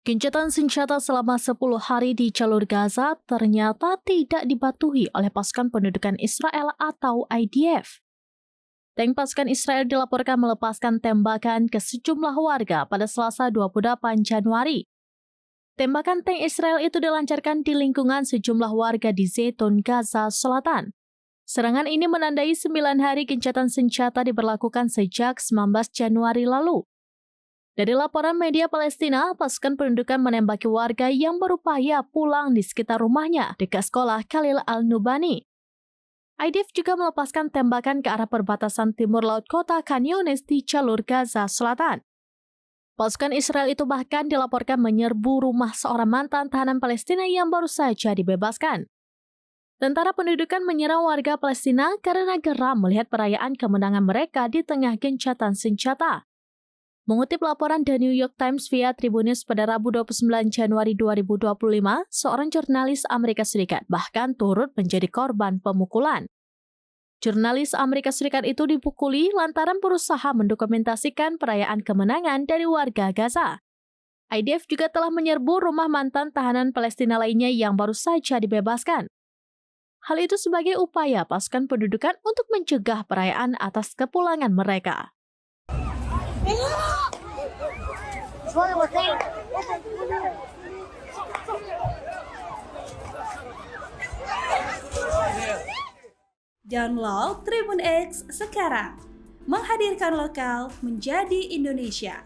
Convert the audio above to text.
Gencatan senjata selama 10 hari di jalur Gaza ternyata tidak dipatuhi oleh pasukan pendudukan Israel atau IDF. Tank pasukan Israel dilaporkan melepaskan tembakan ke sejumlah warga pada Selasa 28 Januari. Tembakan tank Israel itu dilancarkan di lingkungan sejumlah warga di Zaitun, Gaza Selatan. Serangan ini menandai 9 hari gencatan senjata diberlakukan sejak 19 Januari lalu. Dari laporan media Palestina, pasukan pendudukan menembaki warga yang berupaya pulang di sekitar rumahnya dekat sekolah Khalil Al-Nubani. IDF juga melepaskan tembakan ke arah perbatasan timur laut kota Khan Younis di jalur Gaza Selatan. Pasukan Israel itu bahkan dilaporkan menyerbu rumah seorang mantan tahanan Palestina yang baru saja dibebaskan. Tentara pendudukan menyerang warga Palestina karena geram melihat perayaan kemenangan mereka di tengah gencatan senjata. Mengutip laporan The New York Times via Tribun News pada Rabu 29 Januari 2025, seorang jurnalis Amerika Serikat bahkan turut menjadi korban pemukulan. Jurnalis Amerika Serikat itu dipukuli lantaran berusaha mendokumentasikan perayaan kemenangan dari warga Gaza. IDF juga telah menyerbu rumah mantan tahanan Palestina lainnya yang baru saja dibebaskan. Hal itu sebagai upaya pasukan pendudukan untuk mencegah perayaan atas kepulangan mereka. Download Tribun X sekarang, menghadirkan lokal menjadi Indonesia.